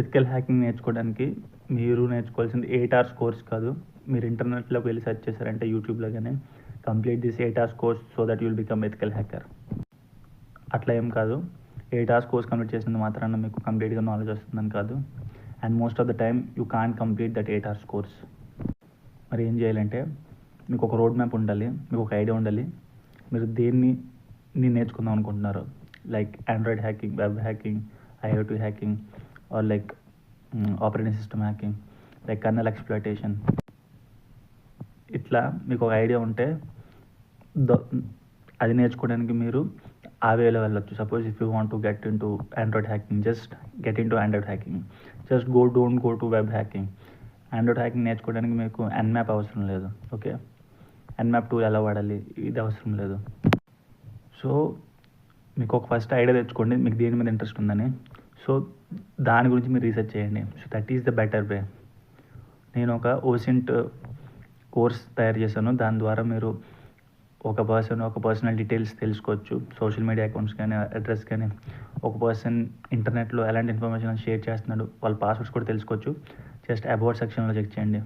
Ethical hacking నేర్చుకోవడానికి మీరు నేర్చుకోవాల్సింది 8 అవర్స్ కోర్స్ కాదు. మీరు ఇంటర్నెట్లోకి వెళ్ళి సెర్చ్ చేశారంటే యూట్యూబ్లో కానీ complete this 8 hours course so that you'll become ethical hacker. అట్లా ఏం కాదు. 8 అవర్స్ కోర్స్ కంప్లీట్ చేసినంత మాత్రాన మీకు కంప్లీట్గా నాలెడ్జ్ వస్తుందని కాదు. And most of the time you can't complete that 8 hours course. మరి ఏం చేయాలంటే మీకు ఒక రోడ్ మ్యాప్ ఉండాలి, మీకు ఒక ఐడియా ఉండాలి. మీరు దేన్ని నేర్చుకుందాం అనుకుంటున్నారు, like Android hacking, web hacking, IoT hacking, or like operating system hacking, like kernel exploitation. ఇట్లా మీకు ఒక ఐడియా ఉంటే అది నేర్చుకోవడానికి మీరు ఆ వేలో వెళ్ళొచ్చు. Suppose if you want to get in to Android hacking, just get in to Android hacking. Just don't go to web hacking. Android hacking నేర్చుకోవడానికి మీకు ఎన్మ్యాప్ అవసరం లేదు. ఓకే, ఎన్మ్యాప్ టూల్ ఎలా వాడాలి ఇది అవసరం లేదు. సో మీకు ఒక ఫస్ట్ ఐడియా తెచ్చుకోండి మీకు దేని మీద ఇంట్రెస్ట్ ఉందని. సో దాని గురించి మీరు రీసెర్చ్ చేయండి. So that is the better way. నేను ఒక ఓసెంట్ కోర్స్ తయారు చేశాను. దాని ద్వారా మీరు ఒక పర్సనల్ డీటెయిల్స్ తెలుసుకోవచ్చు. సోషల్ మీడియా అకౌంట్స్ కానీ, అడ్రస్ కానీ, ఒక పర్సన్ ఇంటర్నెట్లో ఎలాంటి ఇన్ఫర్మేషన్ షేర్ చేస్తున్నాడు, వాళ్ళ పాస్వర్డ్స్ కూడా తెలుసుకోవచ్చు. జస్ట్ అబౌట్ సెక్షన్లో చెక్ చేయండి.